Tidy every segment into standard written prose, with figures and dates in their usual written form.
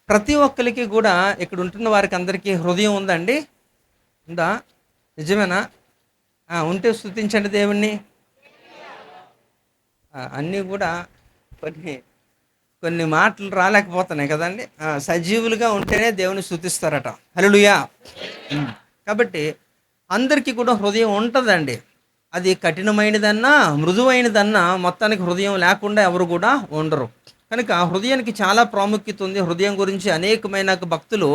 ప్రతి ఒక్కరికి కూడా ఇక్కడ ఉంటున్న వారికి అందరికీ హృదయం ఉందండి? ఉందా? నిజమేనా? ఉంటే స్తుతించండి దేవుణ్ణి. అన్నీ కూడా కొన్ని కొన్ని మాటలు రాలేకపోతున్నాయి కదండి. సజీవులుగా ఉంటేనే దేవుని స్తుతిస్తారట. హల్లెలూయా. కాబట్టి అందరికీ కూడా హృదయం ఉంటుందండి. అది కఠినమైనదన్నా మృదువైనదన్నా మొత్తానికి హృదయం లేకుండా ఎవరు కూడా ఉండరు. కనుక హృదయానికి చాలా ప్రాముఖ్యత ఉంది. హృదయం గురించి అనేకమైన భక్తులు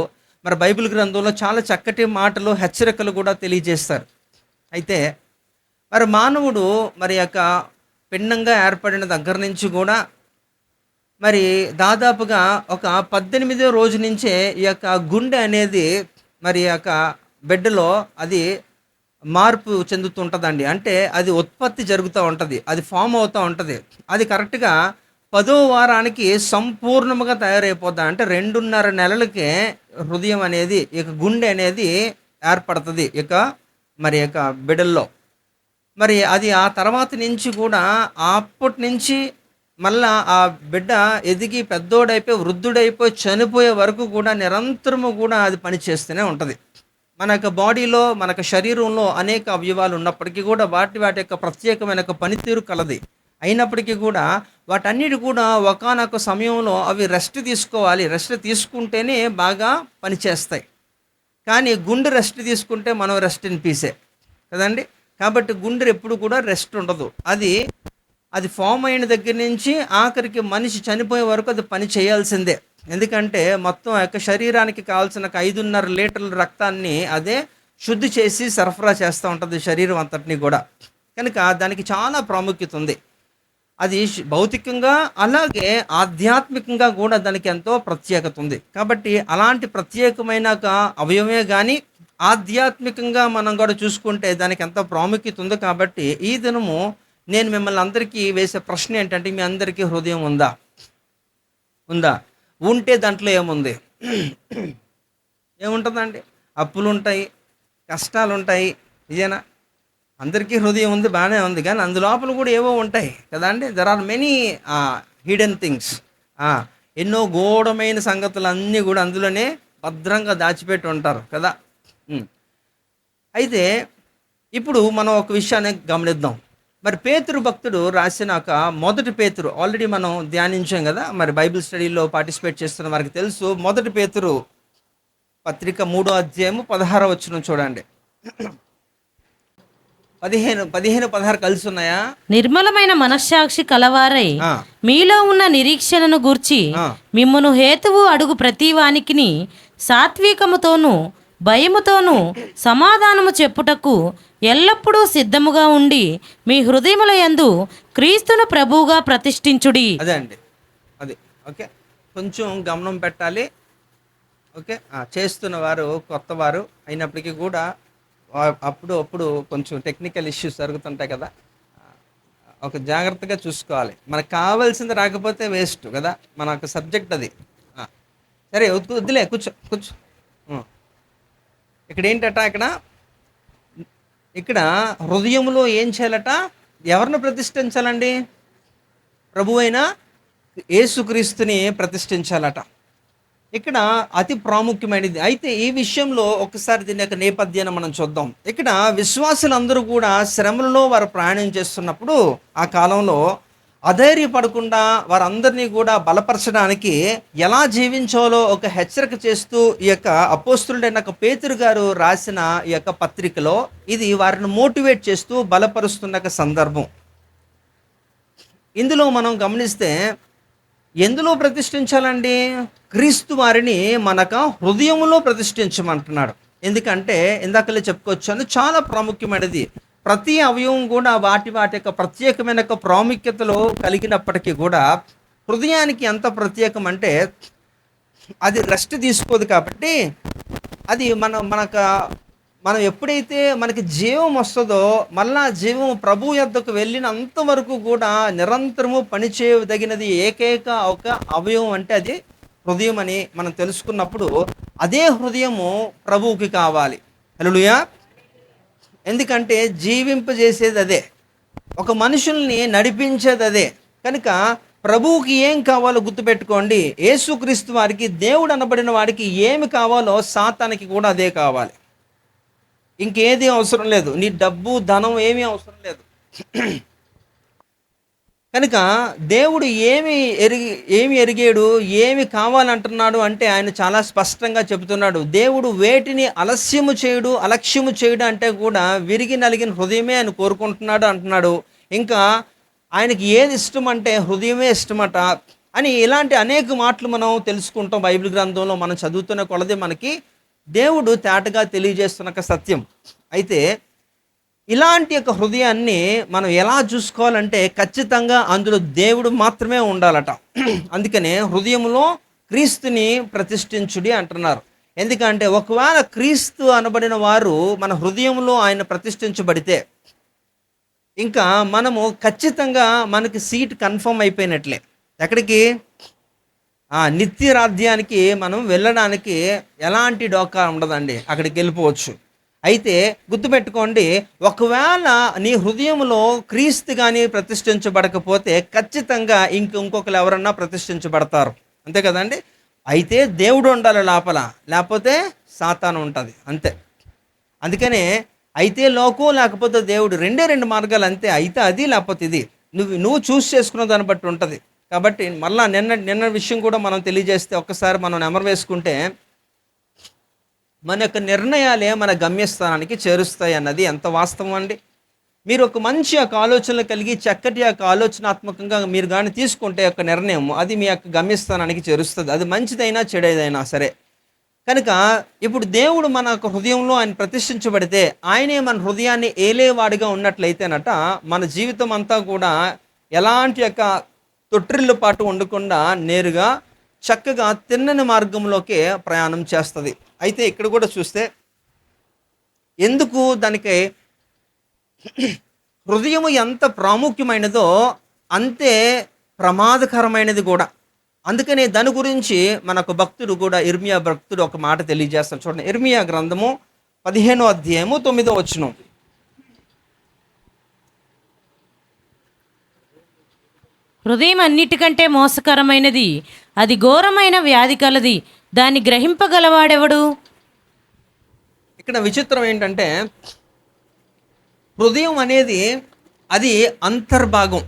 మరి బైబిల్ గ్రంథంలో చాలా చక్కటి మాటలు, హెచ్చరికలు కూడా తెలియజేస్తారు. అయితే మరి మానవుడు మరి యొక్క పిండంగా ఏర్పడిన దగ్గర నుంచి కూడా మరి దాదాపుగా ఒక 18వ రోజు నుంచే ఈ యొక్క గుండె అనేది మరి యొక్క బిడ్డలో అది మార్పు చెందుతుంటుందండి. అంటే అది ఉత్పత్తి జరుగుతూ ఉంటుంది, అది ఫామ్ అవుతూ ఉంటుంది. అది కరెక్ట్గా 10వ వారానికి సంపూర్ణముగా తయారైపోద్ది. అంటే 2.5 నెలలకే హృదయం అనేది, ఇక గుండె అనేది ఏర్పడుతుంది ఇక మరి యొక్క బిడ్డల్లో. మరి అది ఆ తర్వాత నుంచి కూడా అప్పటి నుంచి మళ్ళా ఆ బిడ్డ ఎదిగి పెద్దోడైపోయి వృద్ధుడైపోయి చనిపోయే వరకు కూడా నిరంతరము కూడా అది పనిచేస్తూనే ఉంటుంది. మన యొక్క బాడీలో, మన యొక్క శరీరంలో అనేక అవయవాలు ఉన్నప్పటికీ కూడా వాటి వాటి యొక్క ప్రత్యేకమైన ఒక పనితీరు కలది. అయినప్పటికీ కూడా వాటన్నిటి కూడా ఒకానొక సమయంలో అవి రెస్ట్ తీసుకోవాలి. రెస్ట్ తీసుకుంటేనే బాగా పనిచేస్తాయి. కానీ గుండె రెస్ట్ తీసుకుంటే మనం రెస్ట్ ఇన్ పీసే కదండి. కాబట్టి గుండె ఎప్పుడు కూడా రెస్ట్ ఉండదు. అది అది ఫామ్ అయిన దగ్గర నుంచి ఆఖరికి మనిషి చనిపోయే వరకు అది పని చేయాల్సిందే. ఎందుకంటే మొత్తం ఆ యొక్క శరీరానికి కావాల్సిన 5.5 లీటర్ల రక్తాన్ని అదే శుద్ధి చేసి సరఫరా చేస్తూ ఉంటుంది శరీరం అంతటినీ కూడా. కనుక దానికి చాలా ప్రాముఖ్యత ఉంది. అది భౌతికంగా అలాగే ఆధ్యాత్మికంగా కూడా దానికి ఎంతో ప్రత్యేకత ఉంది. కాబట్టి అలాంటి ప్రత్యేకమైన ఒక అవయవమే కానీ ఆధ్యాత్మికంగా మనం కూడా చూసుకుంటే దానికి ఎంతో ప్రాముఖ్యత ఉంది. కాబట్టి ఈ దినము నేను మిమ్మల్ని అందరికీ వేసే ప్రశ్న ఏంటంటే, మీ అందరికీ హృదయం ఉందా? ఉందా? ఉంటే దాంట్లో ఏముంది? ఏముంటుందండి? అప్పులు ఉంటాయి, కష్టాలు ఉంటాయి. ఇదేనా? అందరికీ హృదయం ఉంది, బాగానే ఉంది. కానీ అందులోపల కూడా ఏవో ఉంటాయి కదా అండి. There are many hidden things. ఎన్నో గూఢమైన సంగతులు అన్నీ కూడా అందులోనే భద్రంగా దాచిపెట్టి ఉంటారు కదా. అయితే ఇప్పుడు మనం ఒక విషయాన్ని గమనిద్దాం. మరి పేతురు భక్తుడు రాసిన ఒక మొదటి పేతురు ఆల్రెడీ మనం ధ్యానించాం కదా. మరి బైబిల్ స్టడీలో పార్టిసిపేట్ చేస్తున్న వారికి తెలుసు. మొదటి పేతురు పత్రిక 3వ అధ్యాయము 16వ వచనం చూడండి. 15-16 కలిసి ఉన్నాయా? నిర్మలమైన మనస్సాక్షి కలవారై మీలో ఉన్న నిరీక్షణను గూర్చి మిమ్మును హేతువు అడుగు ప్రతివానికిని సాత్వికముతోనూ భయముతోనూ సమాధానము చెప్పుటకు ఎల్లప్పుడూ సిద్ధముగా ఉండి మీ హృదయముల యందు క్రీస్తును ప్రభువుగా ప్రతిష్ఠించుడి. అదే అండి, అది ఓకే. కొంచెం గమనం పెట్టాలి. ఓకే, చేస్తున్న వారు కొత్త వారు అయినప్పటికీ కూడా అప్పుడు కొంచెం టెక్నికల్ ఇష్యూస్ జరుగుతుంటాయి కదా. ఒక జాగ్రత్తగా చూసుకోవాలి. మనకు కావాల్సింది రాకపోతే వేస్ట్ కదా. మన ఒక సబ్జెక్ట్ అది. సరే వద్దులే, కూర్చో కూర్చో. ఇక్కడ ఏంటట, ఇక్కడ హృదయంలో ఏం చేయాలట? ఎవరిని ప్రతిష్ఠించాలండి? ప్రభువైన యేసుక్రీస్తుని ప్రతిష్ఠించాలట. ఇక్కడ అతి ప్రాముఖ్యమైనది. అయితే ఈ విషయంలో ఒకసారి దీని యొక్క నేపథ్యాన్ని మనం చూద్దాం. ఇక్కడ విశ్వాసులందరూ కూడా శ్రమలలో వారు ప్రయాణం చేస్తున్నప్పుడు ఆ కాలంలో అధైర్యపడకుండా వారందరినీ కూడా బలపరచడానికి ఎలా జీవించాలో ఒక హెచ్చరిక చేస్తూ ఈ యొక్క అపోస్తులుడైన పేతురు గారు రాసిన ఈ యొక్క పత్రికలో ఇది వారిని మోటివేట్ చేస్తూ బలపరుస్తున్న సందర్భం. ఇందులో మనం గమనిస్తే ఎందులో ప్రతిష్ఠించాలండి? క్రీస్తు వారిని మనక హృదయంలో ప్రతిష్ఠించమంటున్నాడు. ఎందుకంటే ఇందాకలే చెప్పుకొచ్చాను, చాలా ప్రాముఖ్యమైనది. ప్రతి అవయవం కూడా వాటి వాటి యొక్క ప్రత్యేకమైన ప్రాముఖ్యతలో కలిగినప్పటికీ కూడా హృదయానికి ఎంత ప్రత్యేకం అంటే అది రెస్ట్ తీసుకోదు. కాబట్టి అది మనం ఎప్పుడైతే మనకి జీవం వస్తుందో మళ్ళా జీవం ప్రభు యొద్దకు వెళ్ళినంత వరకు కూడా నిరంతరము పనిచేయదగినది ఏకైక ఒక అవయవం అంటే అది హృదయం అని మనం తెలుసుకున్నప్పుడు అదే హృదయము ప్రభువుకి కావాలి. హల్లెలూయా. ఎందుకంటే జీవింపజేసేది అదే, ఒక మనుషుల్ని నడిపించేది అదే. కనుక ప్రభువుకి ఏం కావాలో గుర్తుపెట్టుకోండి. యేసుక్రీస్తు వారికి, దేవుడు అనబడిన వాడికి ఏమి కావాలో సాతానికి కూడా అదే కావాలి. ఇంకేది అవసరం లేదు. నీ డబ్బు ధనం ఏమీ అవసరం లేదు. కనుక దేవుడు ఏమి ఎరిగాడు, ఏమి కావాలంటున్నాడు అంటే ఆయన చాలా స్పష్టంగా చెబుతున్నాడు. దేవుడు వేటిని అలక్ష్యము చేయడు అంటే కూడా విరిగి నలిగిన హృదయమే ఆయన కోరుకుంటున్నాడు అంటున్నాడు. ఇంకా ఆయనకి ఏది ఇష్టం అంటే హృదయమే ఇష్టమట అని ఇలాంటి అనేక మాటలు మనం తెలుసుకుంటాం. బైబిల్ గ్రంథంలో మనం చదువుతున్న కొలది మనకి దేవుడు తేటగా తెలియజేస్తున్న ఒక సత్యం. అయితే ఇలాంటి యొక్క హృదయాన్ని మనం ఎలా చూసుకోవాలంటే ఖచ్చితంగా అందులో దేవుడు మాత్రమే ఉండాలట. అందుకనే హృదయంలో క్రీస్తుని ప్రతిష్ఠించుడి అంటున్నారు. ఎందుకంటే ఒకవేళ క్రీస్తు అనబడిన వారు మన హృదయంలో ఆయన ప్రతిష్ఠించబడితే ఇంకా మనము ఖచ్చితంగా మనకి సీట్ కన్ఫర్మ్ అయిపోయినట్లే. ఎక్కడికి? నిత్య రాజ్యానికి మనం వెళ్ళడానికి ఎలాంటి డోకా ఉండదండి, అక్కడికి వెళ్ళిపోవచ్చు. అయితే గుర్తుపెట్టుకోండి, ఒకవేళ నీ హృదయంలో క్రీస్తు కానీ ప్రతిష్ఠించబడకపోతే ఖచ్చితంగా ఇంకొకరు ఎవరన్నా ప్రతిష్ఠించబడతారు, అంతే కదండి. అయితే దేవుడు ఉండాలి లోపల, లేకపోతే సాతాను ఉంటుంది, అంతే. అందుకనే అయితే లోకం లేకపోతే దేవుడు, రెండు మార్గాలు అంతే. అయితే అది లేకపోతే ఇది, నువ్వు చూస్ చేసుకున్న దాన్ని బట్టి ఉంటుంది. కాబట్టి మళ్ళా నిన్న విషయం కూడా మనం తెలియజేస్తే ఒక్కసారి మనం నెమరు వేసుకుంటే మన యొక్క నిర్ణయాలే మన గమ్యస్థానానికి చేరుస్తాయి అన్నది ఎంత వాస్తవం అండి. మీరు ఒక మంచి యొక్క ఆలోచనలు కలిగి చక్కటి యొక్క ఆలోచనాత్మకంగా మీరు కానీ తీసుకుంటే యొక్క నిర్ణయం అది మీ యొక్క గమ్యస్థానానికి చేరుస్తుంది. అది మంచిదైనా చెడేదైనా సరే. కనుక ఇప్పుడు దేవుడు మన యొక్క హృదయంలో ఆయన ప్రతిష్ఠించబడితే ఆయనే మన హృదయాన్ని ఏలేవాడిగా ఉన్నట్లయితేనట మన జీవితం అంతా కూడా ఎలాంటి యొక్క తొట్టిల్లు పాటు ఉండకుండా నేరుగా చక్కగా తిన్నని మార్గంలోకే ప్రయాణం చేస్తుంది. అయితే ఇక్కడ కూడా చూస్తే ఎందుకు దానికి హృదయము ఎంత ప్రాముఖ్యమైనదో అంతే ప్రమాదకరమైనది కూడా. అందుకనే దాని గురించి మనకు భక్తుడు కూడా ఇర్మియా భక్తుడు ఒక మాట తెలియజేస్తాడు. చూడండి, ఇర్మియా గ్రంథము 15వ అధ్యాయము 9వ వచనం. హృదయం అన్నిటికంటే మోసకరమైనది, అది ఘోరమైన వ్యాధి కలది, దాన్ని గ్రహింపగలవాడెవడు? ఇక్కడ విచిత్రం ఏంటంటే హృదయం అనేది అది అంతర్భాగం,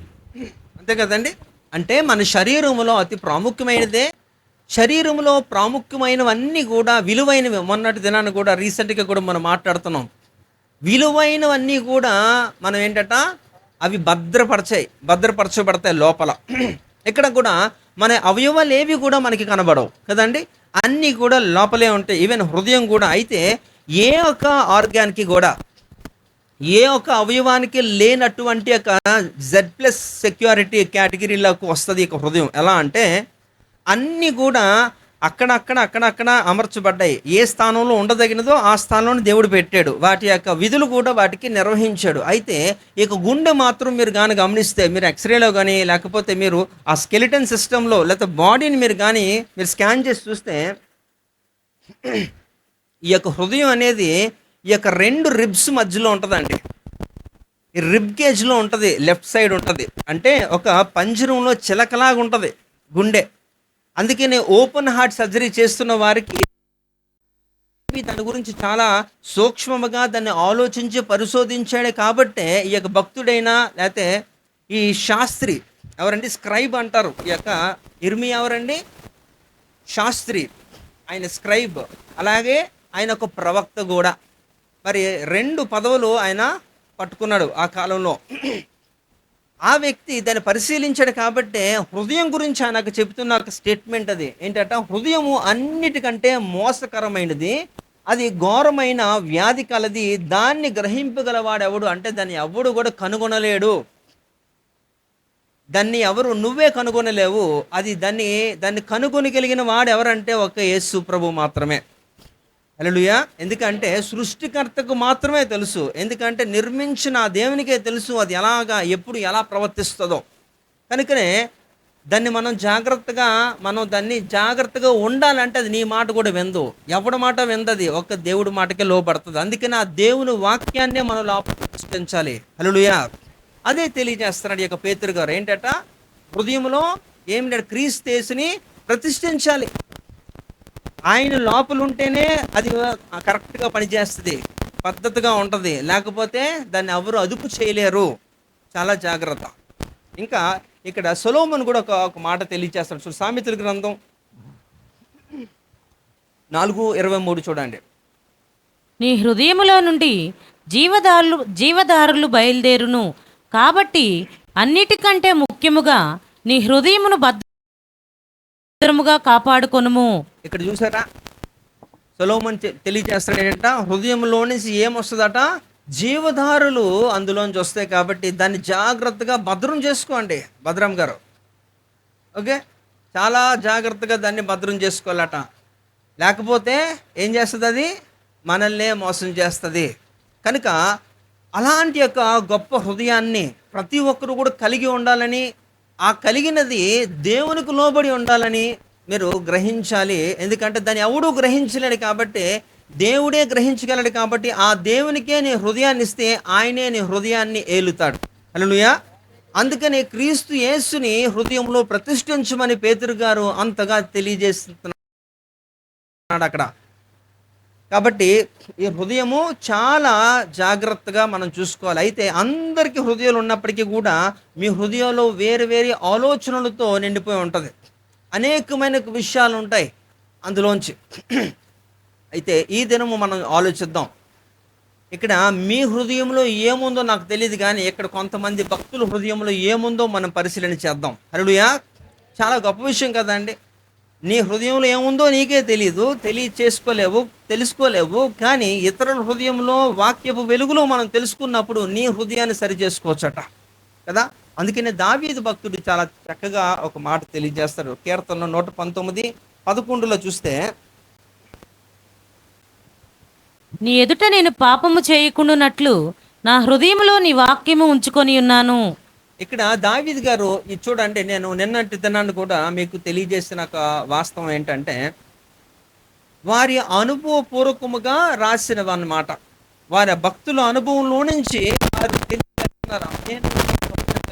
అంతే కదండి. అంటే మన శరీరంలో అతి ప్రాముఖ్యమైనదే. శరీరంలో ప్రాముఖ్యమైనవన్నీ కూడా విలువైనవి. మొన్నటి దినాన్ని కూడా రీసెంట్గా కూడా మనం మాట్లాడుతున్నాం. విలువైనవన్నీ కూడా మనం ఏంటంట అవి భద్రపరచబడతాయి లోపల. ఇక్కడ కూడా మన అవయవాలు ఏవి కూడా మనకి కనబడవు కదండి, అన్నీ కూడా లోపలే ఉంటాయి. ఈవెన్ హృదయం కూడా. అయితే ఏ ఒక్క ఆర్గాన్కి కూడా, ఏ ఒక్క అవయవానికి లేనటువంటి ఒక Z+ సెక్యూరిటీ కేటగిరీలోకి వస్తుంది ఇక హృదయం. ఎలా అంటే అన్నీ కూడా అక్కడక్కడ అమర్చబడ్డాయి. ఏ స్థానంలో ఉండదగినదో ఆ స్థానంలో దేవుడు పెట్టాడు. వాటి యొక్క విధులు కూడా వాటికి నిర్వహించాడు. అయితే ఇక గుండె మాత్రం మీరు కానీ గమనిస్తే, మీరు ఎక్స్రేలో కానీ లేకపోతే మీరు ఆ స్కెలిటన్ సిస్టంలో లేకపోతే బాడీని మీరు స్కాన్ చేసి చూస్తే ఈ యొక్క హృదయం అనేది ఈ యొక్క 2 రిబ్స్ మధ్యలో ఉంటుందండి. ఈ రిబ్ కేజ్లో ఉంటుంది, లెఫ్ట్ సైడ్ ఉంటుంది. అంటే ఒక పంజరంలో చిలకలాగా ఉంటుంది గుండె. అందుకనే ఓపెన్ హార్ట్ సర్జరీ చేస్తున్న వారికి దాని గురించి చాలా సూక్ష్మముగా దాన్ని ఆలోచించి పరిశోధించాడే. కాబట్టే ఈ యొక్క భక్తుడైనా లేకపోతే ఈ శాస్త్రి ఎవరండి, స్క్రైబ్ అంటారు. ఈ యొక్క ఇర్మియా ఎవరండి, శాస్త్రి, ఆయన స్క్రైబ్, అలాగే ఆయన ఒక ప్రవక్త కూడా. మరి 2 పదవులు ఆయన పట్టుకున్నాడు ఆ కాలంలో. ఆ వ్యక్తి దాన్ని పరిశీలించాడు. కాబట్టే హృదయం గురించి ఆయనకు చెబుతున్న ఒక స్టేట్మెంట్ అది ఏంటంటే, హృదయము అన్నిటికంటే మోసకరమైనది, అది ఘోరమైన వ్యాధి కలది, దాన్ని గ్రహింపగలవాడెవడు అంటే దాన్ని ఎవడు కూడా కనుగొనలేడు. దాన్ని నువ్వే కనుగొనలేవు. అది దాన్ని కనుగొనగలిగిన వాడు ఎవరంటే ఒక యేసు ప్రభు మాత్రమే. హల్లెలూయా. ఎందుకంటే సృష్టికర్తకు మాత్రమే తెలుసు. ఎందుకంటే నిర్మించిన దేవునికే తెలుసు అది ఎప్పుడు ఎలా ప్రవర్తిస్తుందో. కనుకనే మనం జాగ్రత్తగా ఉండాలంటే అది నీ మాట కూడా విందు. ఎవడి మాట విందది, ఒక్క దేవుడి మాటకే లోపడుతుంది. అందుకని ఆ దేవుని వాక్యాన్నే మనం లోపలించాలి. హల్లెలూయా. అదే తెలియజేస్తున్నాడు ఈ యొక్క పేతురు గారు. ఏంటట, హృదయంలో ఏం లేదు, క్రీస్తు యేసుని ప్రతిష్ఠించాలి. ఆయన లోపల ఉంటేనే అది కరెక్ట్గా పనిచేస్తుంది, పద్ధతిగా ఉంటుంది. లేకపోతే దాన్ని ఎవరు అదుపు చేయలేరు. చాలా జాగ్రత్త. ఇంకా ఇక్కడ సొలొమోను కూడా ఒక మాట తెలియజేస్తాడు. చూడు, సామెతల గ్రంథం 4:23 చూడండి. నీ హృదయములో నుండి జీవదారులు బయలుదేరును. కాబట్టి అన్నిటికంటే ముఖ్యముగా నీ హృదయమును భద్రముగా కాపాడుకొనుము. ఇక్కడ చూసారా, సొలొమోను తెలియజేస్తాడు ఏంటంట, హృదయంలో నుంచి ఏమొస్తుందట, జీవధారులు అందులోంచి వస్తాయి. కాబట్టి దాన్ని జాగ్రత్తగా భద్రం చేసుకోండి. భద్రం గారు, ఓకే, చాలా జాగ్రత్తగా దాన్ని భద్రం చేసుకోవాలట. లేకపోతే ఏం చేస్తుంది, అది మనల్నే మోసం చేస్తుంది. కనుక అలాంటి యొక్క గొప్ప హృదయాన్ని ప్రతి ఒక్కరు కూడా కలిగి ఉండాలని, ఆ కలిగినది దేవునికి లోబడి ఉండాలని మీరు గ్రహించాలి. ఎందుకంటే దాన్ని ఎవడూ గ్రహించలేడు కాబట్టి దేవుడే గ్రహించగలడు. కాబట్టి ఆ దేవునికే నీ హృదయాన్ని ఇస్తే ఆయనే నీ హృదయాన్ని ఏలుతాడు. హల్లెలూయా. అందుకని క్రీస్తు యేసుని హృదయంలో ప్రతిష్ఠించమని పేతురు గారు అంతగా తెలియజేస్తున్నాడు అక్కడ. కాబట్టి ఈ హృదయము చాలా జాగ్రత్తగా మనం చూసుకోవాలి. అయితే అందరికీ హృదయాలు ఉన్నప్పటికీ కూడా మీ హృదయంలో వేరు వేరే ఆలోచనలతో నిండిపోయి ఉంటుంది. అనేకమైన విషయాలు ఉంటాయి అందులోంచి. అయితే ఈ దినము మనం ఆలోచిద్దాం. ఇక్కడ మీ హృదయంలో ఏముందో నాకు తెలియదు, కానీ ఇక్కడ కొంతమంది భక్తుల హృదయంలో ఏముందో మనం పరిశీలన చేద్దాం. హల్లెలూయా. చాలా గొప్ప విషయం కదండి. నీ హృదయంలో ఏముందో నీకే తెలియదు, తెలుసుకోలేవు. కానీ ఇతరుల హృదయంలో వాక్యపు వెలుగులో మనం తెలుసుకున్నప్పుడు నీ హృదయాన్ని సరి చేసుకోవచ్చట కదా. అందుకనే దావీదు భక్తుడు చాలా చక్కగా ఒక మాట తెలియజేస్తాడు. కీర్తనలో 119:11 చూస్తే, నీ ఎదుట నేను పాపము చేయకుండానట్లు నా హృదయములో నీ వాక్యము ఉంచుకొని ఉన్నాను. ఇక్కడ దావీదు గారు ఇది చూడండి, నేను నిన్నటి దినాన్ని కూడా మీకు తెలియజేసిన ఒక వాస్తవం ఏంటంటే, వారి అనుభవపూర్వకముగా రాసినవన్నమాట. వారి భక్తుల అనుభవంలో నుంచి వారు తెలియజేస్తున్నారు. నేను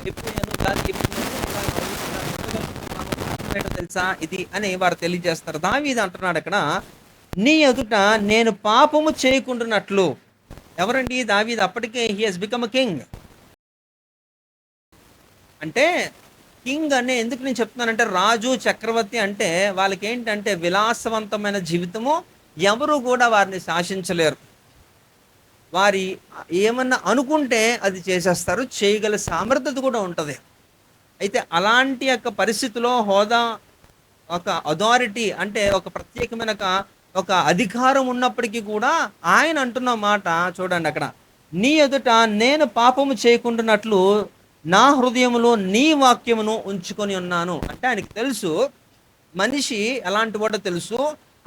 అయిపోయాను, దానికి తెలుసా ఇది అని వారు తెలియజేస్తారు. దావీదు అంటున్నాడు అక్కడ, నీ ఎదుట నేను పాపము చేయకుండానట్లు. ఎవరండి దావీదు? అప్పటికే he has become a king. అంటే కింగ్ అనే ఎందుకు నేను చెప్తున్నానంటే, రాజు చక్రవర్తి అంటే వాళ్ళకి ఏంటంటే విలాసవంతమైన జీవితము, ఎవరు కూడా వారిని శాసించలేరు. వారి ఏమన్నా అనుకుంటే అది చేసేస్తారు, చేయగల సామర్థ్యత కూడా ఉంటుంది. అయితే అలాంటి యొక్క పరిస్థితిలో హోదా, ఒక అథారిటీ అంటే ఒక ప్రత్యేకమైన ఒక అధికారం ఉన్నప్పటికీ కూడా ఆయన అంటున్న మాట చూడండి అక్కడ, నీ ఎదుట నేను పాపము చేయకుండానట్లు నా హృదయములో నీ వాక్యమును ఉంచుకొని ఉన్నాను. అంటే ఆయనకి తెలుసు మనిషి ఎలాంటి వాడో తెలుసు,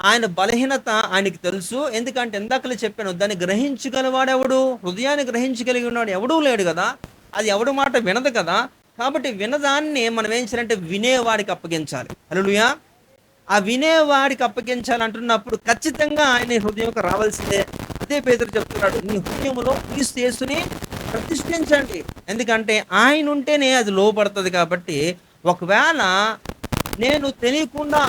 ఆయన బలహీనత ఆయనకి తెలుసు. ఎందుకంటే ఇందాకలే చెప్పాను, దాన్ని గ్రహించగలవాడెవడు? హృదయాన్ని గ్రహించగలిగి ఉన్నాడు ఎవడూ లేడు కదా. అది ఎవడు మాట వినదు కదా. కాబట్టి వినదాన్ని మనం ఏం చేయాలంటే వినేవాడికి అప్పగించాలి. హల్లెలూయా. ఆ వినేవాడికి అప్పగించాలంటున్నప్పుడు ఖచ్చితంగా ఆయన హృదయంకి రావాల్సిందే. అదే పేతురు చెప్తున్నాడు, నీ హృదయంలో క్రీస్తు యేసుని ప్రతిష్ఠించండి. ఎందుకంటే ఆయన ఉంటేనే అది లోపడుతుంది. కాబట్టి ఒకవేళ నేను తెలియకుండా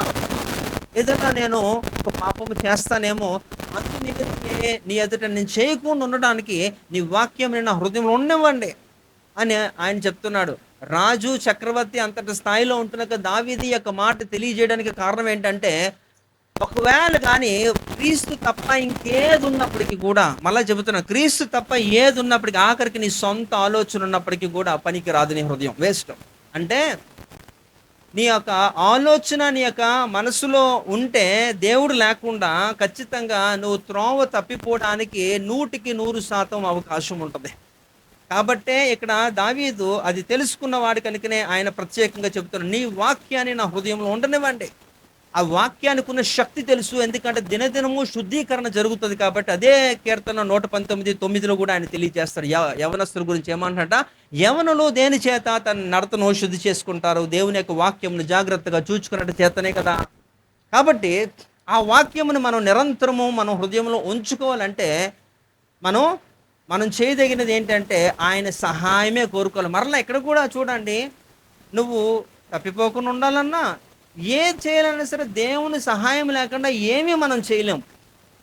ఏదైనా నేను ఒక పాపము చేస్తానేమో, అందు నిమిత్తమే నీ ఎదుట నేను చేయకుండా ఉండడానికి నీ వాక్యం నా హృదయంలో ఉండనివ్వండి అని ఆయన చెప్తున్నాడు. రాజు చక్రవర్తి అంతటి స్థాయిలో ఉంటున్నాక దావీదు యొక్క మాట తెలియజేయడానికి కారణం ఏంటంటే, ఒకవేళ కానీ క్రీస్తు తప్ప ఇంకేది ఉన్నప్పటికీ కూడా, మళ్ళీ చెబుతున్నా, క్రీస్తు తప్ప ఏది ఉన్నప్పటికీ, ఆఖరికి నీ సొంత ఆలోచన ఉన్నప్పటికీ కూడా పనికి రాదు నీ హృదయం, వేస్ట్. అంటే నీ యొక్క ఆలోచన నీ యొక్క మనసులో ఉంటే దేవుడు లేకుండా ఖచ్చితంగా నువ్వు త్రోవ తప్పిపోవడానికి 100% అవకాశం ఉంటుంది. కాబట్టే ఇక్కడ దావీదు అది తెలుసుకున్న వాడి కనుకనే ఆయన ప్రత్యేకంగా చెబుతున్నాడు, నీ వాక్యాన్ని నా హృదయంలో ఉండనివ్వండి. ఆ వాక్యానికి ఉన్న శక్తి తెలుసు, ఎందుకంటే దినదినము శుద్ధీకరణ జరుగుతుంది. కాబట్టి అదే కీర్తన 119:9 కూడా ఆయన తెలియజేస్తాడు. యవనస్తుల గురించి ఏమంటాడ, యవనులు దేని చేత తన నడతను శుద్ధి చేసుకుంటారు? దేవుని యొక్క వాక్యమును జాగ్రత్తగా చూచుకున్నట్టు చేతనే కదా. కాబట్టి ఆ వాక్యమును మనం నిరంతరము మనం హృదయంలో ఉంచుకోవాలంటే మనం చేయదగినది ఏంటంటే ఆయన సహాయమే కోరుకోవాలి. మరలా ఇక్కడ కూడా చూడండి, నువ్వు తప్పిపోకుండా ఉండాలన్నా, ఏది చేయాలన్నా సరే దేవుని సహాయం లేకుండా ఏమీ మనం చేయలేం.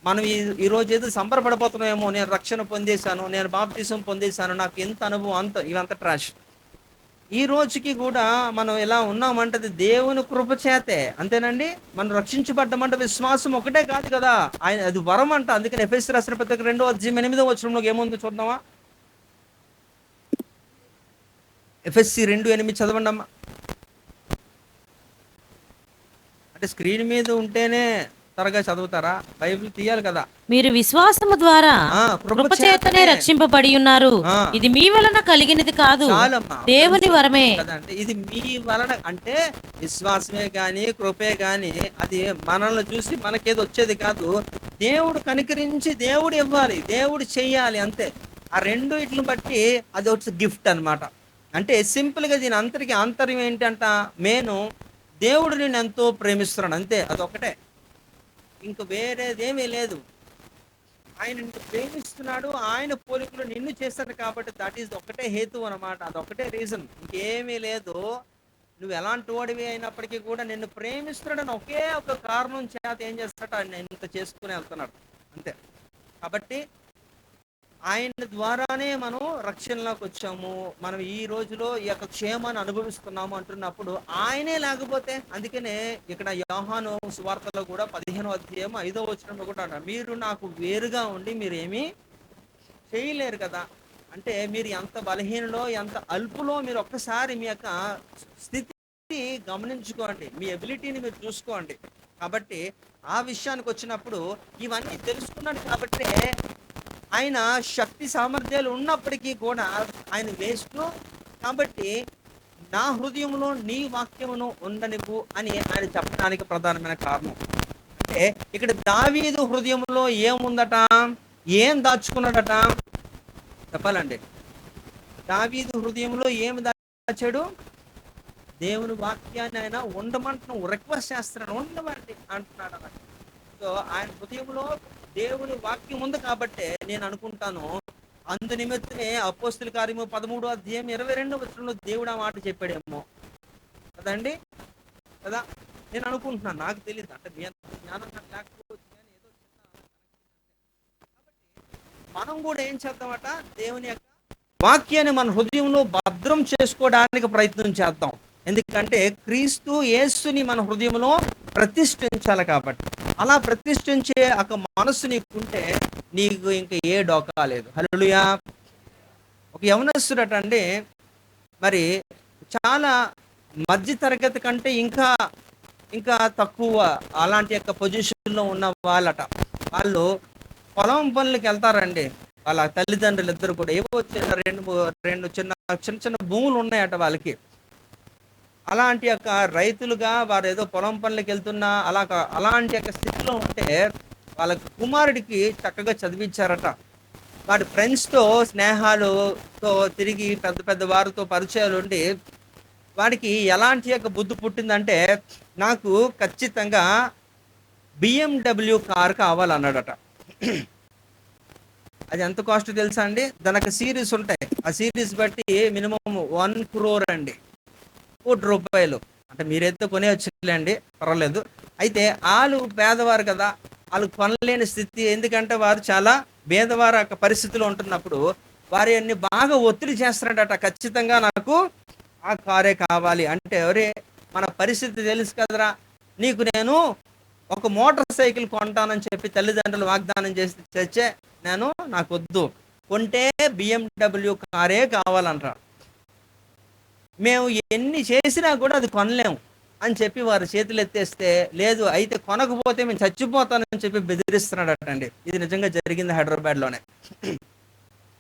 మనం ఈరోజు ఏదో సంబరపడిపోతున్నామేమో, నేను రక్షణ పొందేశాను, నేను బాప్తిసం పొందేశాను, నాకు ఎంత అనుభవం, అంత ఇవంతా ట్రాష్. ఈ రోజుకి కూడా మనం ఎలా ఉన్నామంటే అది దేవుని కృప చేతే, అంతేనండి. మనం రక్షించబడ్డమంటే విశ్వాసం ఒకటే కాదు కదా, ఆయన అది వరం అంట. అందుకని ఎఫెసీ రాసిన పత్రిక 2:8 ఏముందో చూద్దామా. ఎఫెసీ 2:8 చదవండి అమ్మా. అంటే స్క్రీన్ మీద ఉంటేనే త్వరగా చదువుతారా? బైబిల్ తీయాలి కదా. మీరు విశ్వాసము ద్వారా కృప కృపచేతనే చేతనే రక్షింపబడి ఉన్నారు. ఆ, ఇది మీ వలన కలిగినది కాదు, చాలమ్మా. దేవుని వరమే. కదండి, ఇది మీ వలన అంటే విశ్వాసమే గాని కృపే గాని అది మనల్ని చూసి మనకేదో వచ్చేది కాదు. దేవుడు కనికరించి దేవుడు ఇవ్వాలి, దేవుడు చెయ్యాలి, అంతే. ఆ రెండు ఇట్లను బట్టి అది వచ్చి గిఫ్ట్ అన్నమాట. అంటే సింపుల్ గా దీని అంతరికి ఆంతర్యం ఏంటంట, నేను దేవుడు నేను ఎంతో ప్రేమిస్తున్నాను, అంతే. అదొకటే, ఇంక వేరేదేమీ లేదు. ఆయన నిన్ను ప్రేమిస్తున్నాడు, ఆయన పోలికలు నిన్ను చేస్తాడు కాబట్టి దట్ ఈస్ ఒకటే హేతు అనమాట. అదొకటే రీజన్, ఇంకేమీ లేదు. నువ్వు ఎలాంటి వాడివి అయినప్పటికీ కూడా నిన్ను ప్రేమిస్తున్నాడని ఒకే ఒక కారణం చేత ఏం చేస్తాడు, ఆయన ఇంత చేసుకుని వెళ్తున్నాడు, అంతే. కాబట్టి ఆయన ద్వారానే మనం రక్షణలోకి వచ్చాము. మనం ఈ రోజులో ఈ యొక్క క్షేమాన్ని అనుభవిస్తున్నాము అంటున్నప్పుడు ఆయనే లేకపోతే, అందుకనే ఇక్కడ యోహాను సువార్తలో కూడా 15:5 కూడా అంటారు, మీరు నాకు వేరుగా ఉండి మీరు ఏమీ చేయలేరు కదా. అంటే మీరు ఎంత బలహీనలో, ఎంత అల్పులో మీరు ఒక్కసారి మీ యొక్క స్థితి గమనించుకోండి, మీ ఎబిలిటీని మీరు చూసుకోండి. కాబట్టి ఆ విషయానికి వచ్చినప్పుడు ఇవన్నీ తెలుసుకున్నాడు కాబట్టి ఆయన శక్తి సామర్థ్యాలు ఉన్నప్పటికీ కూడా ఆయన వేస్ట్. కాబట్టి నా హృదయంలో నీ వాక్యమును ఉండనివ్వు అని ఆయన చెప్పడానికి ప్రధానమైన కారణం. అంటే ఇక్కడ దావీదు హృదయంలో ఏముందట, ఏం దాచుకున్నాడట చెప్పాలండి. దావీదు హృదయంలో ఏం దాచాడు, దేవుని వాక్యాన్ని ఆయన ఉండమంటున్నాం, రిక్వెస్ట్ చేస్తున్నాడు, ఉండమండి అంటున్నాడు అన్నమాట. సో ఆయన హృదయంలో దేవుని వాక్యం ఉంది కాబట్టి నేను అనుకుంటాను అందు నిమిత్తమే అపోస్తుల కార్యము 13:22 దేవుడు ఆ మాట చెప్పాడేమో కదండి, కదా. నేను అనుకుంటున్నాను, నాకు తెలియదు, అంటే మీ అంత జ్ఞానం నాకు లేకపోవచ్చు, కానీ ఏదో కాబట్టి మనం కూడా ఏం చేద్దామట, దేవుని యొక్క వాక్యాన్ని మన హృదయంలో భద్రం చేసుకోవడానికి ప్రయత్నం చేద్దాం. ఎందుకంటే క్రీస్తు యేసుని మన హృదయంలో ప్రతిష్ఠించాలి కాబట్టి. అలా ప్రతిష్ఠించే ఒక మనస్సు నీకుంటే నీకు ఇంకా ఏ డోకా లేదు. హల్లెలూయా. ఒక యవనస్తుడట అండి, మరి చాలా మధ్య తరగతి కంటే ఇంకా ఇంకా తక్కువ అలాంటి యొక్క పొజిషన్లో ఉన్న వాళ్ళట. వాళ్ళు పొలం పనులకి వెళ్తారండి. వాళ్ళ తల్లిదండ్రులు ఇద్దరు కూడా ఏవో రెండు చిన్న చిన్న చిన్న భూములు ఉన్నాయట వాళ్ళకి. అలాంటి యొక్క రైతులుగా వారు ఏదో పొలం పనులకు వెళ్తున్నా అలాంటి యొక్క స్థితిలో ఉంటే వాళ్ళ కుమారుడికి చక్కగా చదివించారట. వాడి ఫ్రెండ్స్తో స్నేహాలతో తిరిగి పెద్ద పెద్ద వారితో పరిచయాలు ఉండి వాడికి ఎలాంటి యొక్క బుద్ధి పుట్టిందంటే, నాకు ఖచ్చితంగా BMW కార్ కావాలన్నాడట. అది ఎంత కాస్ట్ తెలుసా అండి, దానికి సిరీస్ ఉంటాయి. ఆ సిరీస్ బట్టి మినిమం 1 crore అండి, ₹1,00,00,000. అంటే మీరైతే కొనేయచ్చులేండి, పర్వాలేదు. అయితే వాళ్ళు పేదవారు కదా, వాళ్ళు కొనలేని స్థితి. ఎందుకంటే వారు చాలా పేదవారు యొక్క పరిస్థితిలో ఉంటున్నప్పుడు వారి అన్ని బాగా ఒత్తిడి చేస్తున్నాడట, ఖచ్చితంగా నాకు ఆ కారే కావాలి అంటే. ఎవరే మన పరిస్థితి తెలుసు కదరా, నీకు నేను ఒక మోటార్ సైకిల్ కొంటానని చెప్పి తల్లిదండ్రులు వాగ్దానం చేసి తెచ్చే నాకు వద్దు, కొంటే BMW కారే కావాలంటారు. మేము ఎన్ని చేసినా కూడా అది కొనలేము అని చెప్పి వారు చేతులు ఎత్తేస్తే, లేదు అయితే కొనకపోతే మేము చచ్చిపోతానని చెప్పి బెదిరిస్తున్నాడటండి. ఇది నిజంగా జరిగింది హైదరాబాద్లోనే.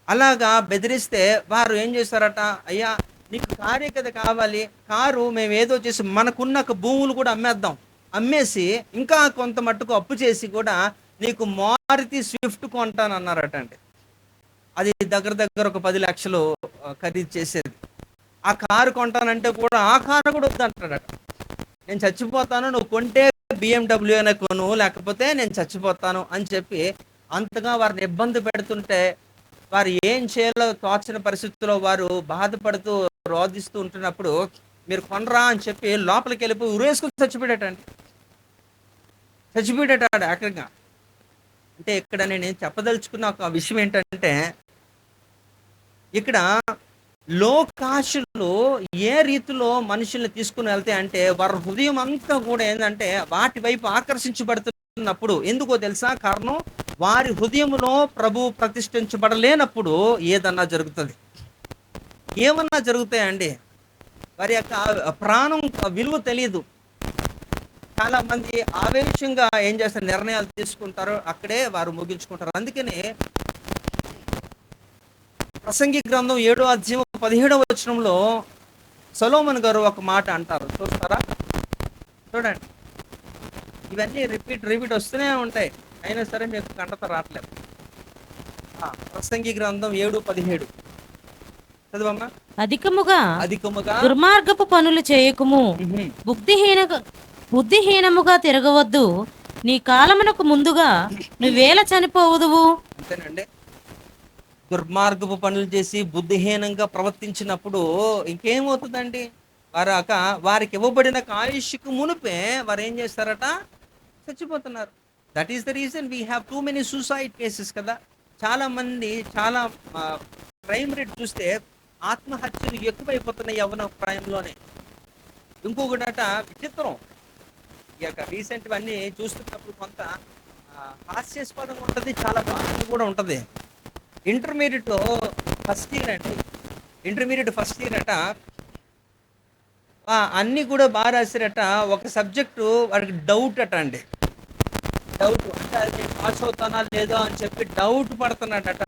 అలాగా బెదిరిస్తే వారు ఏం చేశారట, అయ్యా నీకు కారే కదా కావాలి, కారు మేము ఏదో చేసి మనకున్న భూములు కూడా అమ్మేసి ఇంకా కొంత మట్టుకు అప్పు చేసి కూడా నీకు మారుతి స్విఫ్ట్ కొంటానన్నారట అండి. అది దగ్గర ఒక 10 లక్షలు ఖరీదు చేసేది. ఆ కారు కొంటానంటే కూడా ఆ కారు కూడా వద్దంటాడట. నేను చచ్చిపోతాను, నువ్వు కొంటే BMW అయినా కొను, లేకపోతే నేను చచ్చిపోతాను అని చెప్పి అంతగా వారిని ఇబ్బంది పెడుతుంటే వారు ఏం చేయాలో తోచని పరిస్థితుల్లో వారు బాధపడుతూ రోధిస్తూ ఉంటున్నప్పుడు మీరు కొనరా అని చెప్పి లోపలికి వెళ్ళిపోయి ఉరేసుకుని చచ్చిపోయాడటండి. చచ్చిపోయాడట ఏకంగా. అంటే ఇక్కడ నేను చెప్పదలుచుకున్న ఒక విషయం ఏంటంటే, ఇక్కడ లోకాశలు ఏ రీతిలో మనుషుల్ని తీసుకుని వెళ్తాయి అంటే, వారి హృదయం అంతా కూడా ఏంటంటే వాటి వైపు ఆకర్షించబడుతున్నప్పుడు, ఎందుకో తెలుసా కారణం? వారి హృదయంలో ప్రభు ప్రతిష్ఠించబడలేనప్పుడు ఏదన్నా జరుగుతుంది. ఏమన్నా జరుగుతాయండి. వారి యొక్క ప్రాణం విలువ తెలియదు. చాలా మంది ఆవేశంగా ఏం చేస్తారు, నిర్ణయాలు తీసుకుంటారు, అక్కడే వారు ముగించుకుంటారు. అందుకని ప్రసంగి గ్రంథం 7వ అధ్యాయం 17వ వచనంలో సొలొమోను గారు ఒక మాట అంటారు, చూస్తారా? చూడండి, ఇవన్నీ రిపీట్ వస్తూనే ఉంటాయి, అయినా సరే మీకు కంటత రావట్లేదు. ప్రసంగి గ్రంథం 7:17 చదవమ్మా. అధికముగా దుర్మార్గపు పనులు చేయకుము, బుద్ధిహీనముగా తిరగవద్దు, నీ కాలమునకు ముందుగా నువ్వేళ చనిపోవుదువు. అంతేనండి. దుర్మార్గపు పనులు చేసి బుద్ధిహీనంగా ప్రవర్తించినప్పుడు ఇంకేమవుతుందండి? వారికి ఇవ్వబడిన ఆయుష్కు మునిపే వారు ఏం చేస్తారట? చచ్చిపోతున్నారు. That is the reason we have too many suicide cases కదా. చాలా మంది క్రైమ్ రేట్ చూస్తే ఆత్మహత్యలు ఎక్కువైపోతున్నాయి యవ్వన ప్రాయంలోనే. ఇంకొకటట విచిత్రం, ఈ యొక్క రీసెంట్ అన్నీ చూస్తున్నప్పుడు కొంత హాస్యాస్పదంగా ఉంటుంది, చాలా బాగా కూడా ఉంటుంది. ఇంటర్మీడియట్ ఫస్ట్ ఇయర్ అట, అన్నీ కూడా బాగా రాశారట. ఒక సబ్జెక్టు వాడికి డౌట్ అట అండి. డౌట్ అంటే అది పాస్ అవుతానా లేదో అని చెప్పి డౌట్ పడుతున్నాడట.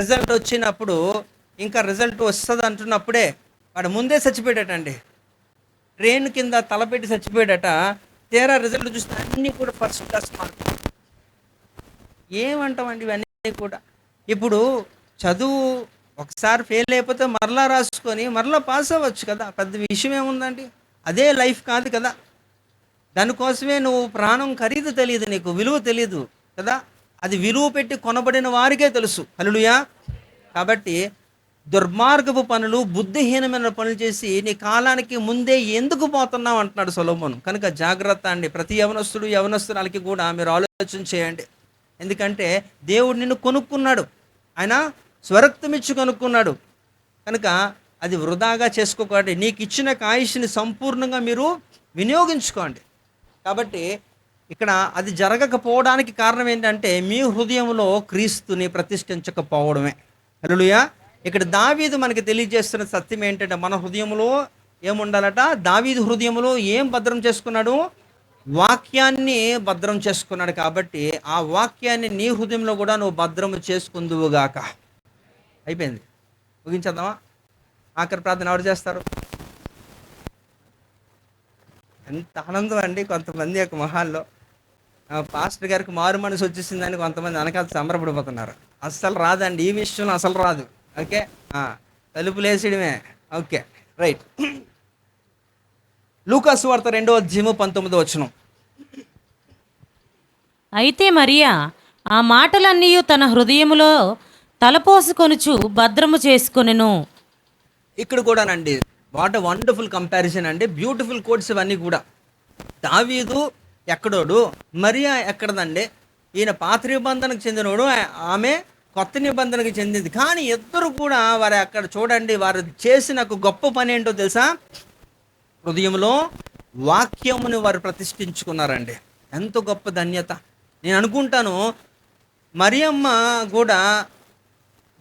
రిజల్ట్ వచ్చినప్పుడు, ఇంకా రిజల్ట్ వస్తుంది అంటున్నప్పుడే వాడు ముందే చచ్చిపోయాడటండి. ట్రైన్ కింద తలపెట్టి చచ్చిపోయాడట. తీరా రిజల్ట్ చూస్తే అన్నీ కూడా ఫస్ట్ క్లాస్ మార్క్. ఏమంటామండి ఇవన్నీ కూడా? ఇప్పుడు చదువు ఒకసారి ఫెయిల్ అయిపోతే మరలా రాసుకొని మరలా పాస్ అవ్వచ్చు కదా, పెద్ద విషయం ఏముందండి? అదే లైఫ్ కాదు కదా. దానికోసమే నువ్వు ప్రాణం ఖరీదు తెలియదు, నీకు విలువ తెలియదు కదా. అది విలువ పెట్టి కొనబడిన వారికే తెలుసు. హల్లెలూయా. కాబట్టి దుర్మార్గపు పనులు, బుద్ధిహీనమైన పనులు చేసి నీ కాలానికి ముందే ఎందుకు పోతున్నావు అంటున్నాడు సొలొమోను. కనుక జాగ్రత్త అండి. ప్రతి యవనస్తురాలకి కూడా మీరు ఆలోచన చేయండి. ఎందుకంటే దేవుడు నిన్ను కొనుక్కున్నాడు, ఆయన స్వరక్తం ఇచ్చి కొనుక్కున్నాడు. కనుక అది వృధాగా చేసుకోకండి. నీకు ఇచ్చిన ఆయుష్ని సంపూర్ణంగా మీరు వినియోగించుకోండి. కాబట్టి ఇక్కడ అది జరగకపోవడానికి కారణం ఏంటంటే మీ హృదయంలో క్రీస్తుని ప్రతిష్ఠించకపోవడమే. హల్లెలూయా. ఇక్కడ దావీదు మనకి తెలియజేస్తున్న సత్యం ఏంటంటే, మన హృదయంలో ఏముండాలట? దావీదు హృదయంలో ఏం భద్రం చేసుకున్నాడు? వాక్యాన్ని భద్రం చేసుకున్నాడు. కాబట్టి ఆ వాక్యాన్ని నీ హృదయంలో కూడా నువ్వు భద్రం చేసుకుందువుగాక. అయిపోయింది, ముగించేద్దామా? ఆఖరి ప్రార్థన ఎవరు చేస్తారు? ఎంత ఆనందం అండి. కొంతమంది యొక్క మొహాల్లో పాస్టర్ గారికి మారు మనసు వచ్చేసిందని కొంతమంది వెనకాల సంబరపడిపోతున్నారు. అస్సలు రాదండి, ఈ విషయంలో అసలు రాదు. ఓకే, తలుపులు వేసేయడమే. Okay, right. లూకా సువార్త 2వ అధ్యాయం 19వ వచనం. అయితే మరియా ఆ మాటలన్నీ తన హృదయములో తలపోసుకొనుచు భద్రము చేసుకొనెను. ఇక్కడ కూడానండి, వాట్ ఎ వండర్ఫుల్ కంపారిజన్ అండి. బ్యూటిఫుల్ కోట్స్ ఇవన్నీ కూడా. దావీదు ఎక్కడోడు, మరియా ఎక్కడదండి. ఈయన పాత నిబంధనకు చెందినోడు, ఆమె కొత్త నిబంధనకు చెందింది. కానీ ఇద్దరు కూడా వారు అక్కడ చూడండి, వారు చేసిన గొప్ప పని ఏంటో తెలుసా? హృదయంలో వాక్యమును వారు ప్రతిష్ఠించుకున్నారండి. ఎంత గొప్ప ధన్యత. నేను అనుకుంటాను మరియమ్మ కూడా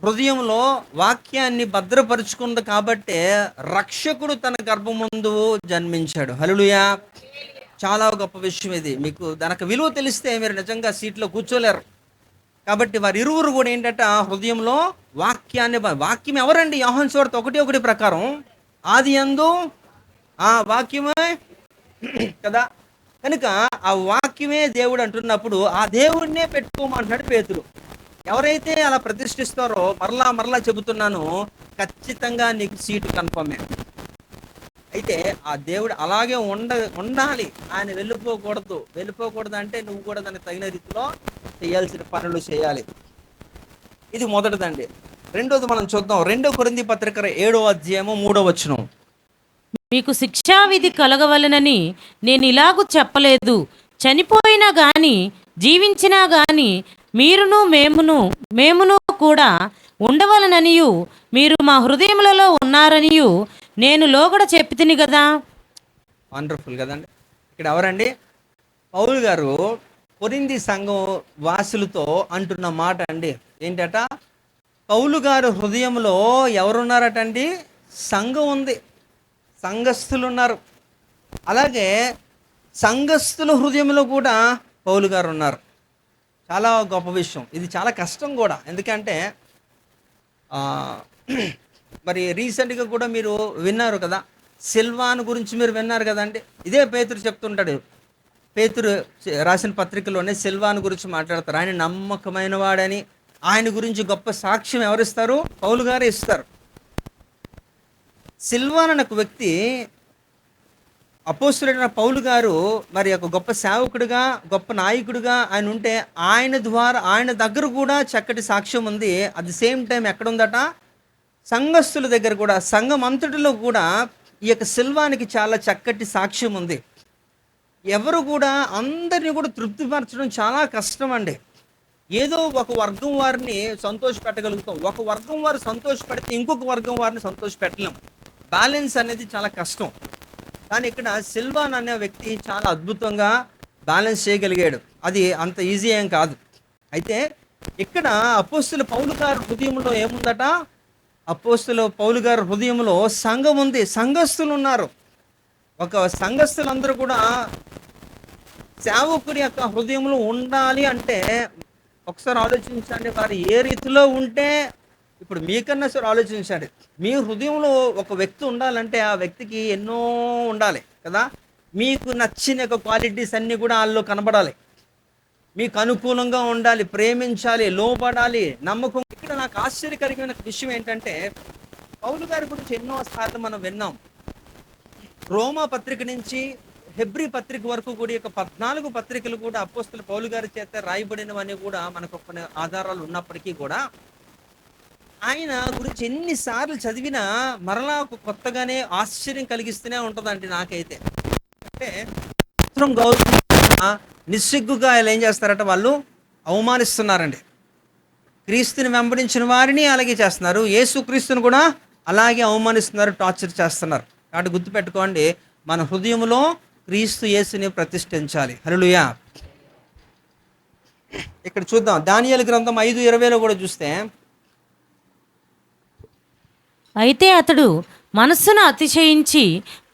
హృదయంలో వాక్యాన్ని భద్రపరుచుకుంది కాబట్టే రక్షకుడు తన గర్భం ముందు జన్మించాడు. హల్లెలూయా. చాలా గొప్ప విషయం ఇది. మీకు దానికి విలువ తెలిస్తే మీరు నిజంగా సీట్లో కూర్చోలేరు. కాబట్టి వారి ఇరువురు కూడా ఏంటంటే హృదయంలో వాక్యాన్ని, వాక్యం ఎవరండి? యోహాను సువార్త 1:1 ప్రకారం ఆదియందు వాక్యమే కదా. కనుక ఆ వాక్యమే దేవుడు అంటున్నప్పుడు ఆ దేవుడినే పెట్టుకోమంటున్నాడు పేతురు. ఎవరైతే అలా ప్రతిష్ఠిస్తారో మరలా చెబుతున్నాను, ఖచ్చితంగా నీకు సీటు కన్ఫర్మే. అయితే ఆ దేవుడు అలాగే ఉండాలి. ఆయన వెళ్ళిపోకూడదు అంటే నువ్వు కూడా దానికి తగిన రీతిలో చేయాల్సిన పనులు చేయాలి. ఇది మొదటిదండి. రెండోది మనం చూద్దాం. 2 కొరింథీ పత్రిక 7వ అధ్యాయం 3వ వచనం. మీకు శిక్షావిధి కలగవలనని నేను ఇలాగూ చెప్పలేదు. చనిపోయినా గాని జీవించినా గాని మీరును మేమును కూడా ఉండవలననియు మీరు మా హృదయములలో ఉన్నారనియు నేను లోగడ చెప్పితిని కదా. వండర్ఫుల్ కదండి. ఇక్కడ ఎవరండి? పౌలు గారు కొరింథీ సంఘం వాసులతో అంటున్న మాట అండి. ఏంటట? పౌలు గారు హృదయంలో ఎవరున్నారటండి? సంఘం ఉంది, సంఘస్థులు ఉన్నారు. అలాగే సంఘస్థుల హృదయంలో కూడా పౌలు గారు ఉన్నారు. చాలా గొప్ప విషయం ఇది. చాలా కష్టం కూడా. ఎందుకంటే మరి రీసెంట్గా కూడా మీరు విన్నారు కదా, సిల్వాన్ గురించి మీరు విన్నారు కదండి. ఇదే పేతురు చెప్తుంటాడు. పేతురు రాసిన పత్రికలోనే సిల్వాన్ గురించి మాట్లాడతారు. ఆయన నమ్మకమైన వాడని, ఆయన గురించి గొప్ప సాక్ష్యం ఎవరిస్తారు? పౌలు గారే ఇస్తారు. సిల్వాన్ అనే ఒక వ్యక్తి, అపోస్తలుడైన పౌలు గారు మరి ఒక గొప్ప సేవకుడిగా, గొప్ప నాయకుడిగా ఆయన ఉంటే ఆయన ద్వారా ఆయన దగ్గర కూడా చక్కటి సాక్ష్యం ఉంది. అట్ ది సేమ్ టైం ఎక్కడ ఉందట? సంఘస్థుల దగ్గర కూడా, సంఘం అంతటిలో కూడా ఈ యొక్క సిల్వానికి చాలా చక్కటి సాక్ష్యం ఉంది. ఎవరు కూడా అందరినీ కూడా తృప్తిపరచడం చాలా కష్టం అండి. ఏదో ఒక వర్గం వారిని సంతోషపెట్టగలుగుతాం. ఒక వర్గం వారు సంతోషపెడితే ఇంకొక వర్గం వారిని సంతోషపెట్టలేం. బ్యాలెన్స్ అనేది చాలా కష్టం. కానీ ఇక్కడ సిల్వాన్ అనే వ్యక్తి చాలా అద్భుతంగా బ్యాలెన్స్ చేయగలిగాడు. అది అంత ఈజీ ఏం కాదు. అయితే ఇక్కడ అపోస్తలుల పౌలు గారి హృదయంలో ఏముందట? అపోస్తలుల పౌలు గారి హృదయంలో సంఘం ఉంది, సంఘస్థులు ఉన్నారు. ఒక సంఘస్థులందరూ కూడా సేవకుడి యొక్క హృదయంలో ఉండాలి అంటే ఒకసారి ఆలోచించండి, వారు ఏ రీతిలో ఉంటే. ఇప్పుడు మీకన్నా సరే ఆలోచించండి, మీ హృదయంలో ఒక వ్యక్తి ఉండాలంటే ఆ వ్యక్తికి ఎన్నో ఉండాలి కదా. మీకు నచ్చిన యొక్క క్వాలిటీస్ అన్నీ కూడా వాళ్ళలో కనబడాలి. మీకు అనుకూలంగా ఉండాలి, ప్రేమించాలి, లోబడాలి, నమ్మకం. ఇక్కడ నాకు ఆశ్చర్యకరమైన విషయం ఏంటంటే, పౌలు గారి గురించి ఎన్నో సార్లు మనం విన్నాం. రోమా పత్రిక నుంచి హెబ్రీ పత్రిక వరకు కూడా యొక్క 14 పత్రికలు కూడా అపోస్తలుల పౌలు గారి చేత రాయబడినవని కూడా మనకు కొన్ని ఆధారాలు ఉన్నప్పటికీ కూడా ఆయన గురించి ఎన్నిసార్లు చదివినా మరలా కొత్తగానే ఆశ్చర్యం కలిగిస్తూనే ఉంటుందండి నాకైతే. అంటే గౌరవ నిస్సిగ్గుగా వాళ్ళు ఏం చేస్తారట? వాళ్ళు అవమానిస్తున్నారండి. క్రీస్తుని వెంబడించిన వారిని అలాగే చేస్తున్నారు, యేసుక్రీస్తుని కూడా అలాగే అవమానిస్తున్నారు, టార్చర్ చేస్తున్నారు. కాబట్టి గుర్తుపెట్టుకోండి, మన హృదయంలో క్రీస్తు యేసుని ప్రతిష్ఠించాలి. హల్లెలూయా. ఇక్కడ చూద్దాం, దానియేలు గ్రంథం 5:20లో కూడా చూస్తే, అయితే అతడు మనస్సును అతిశయించి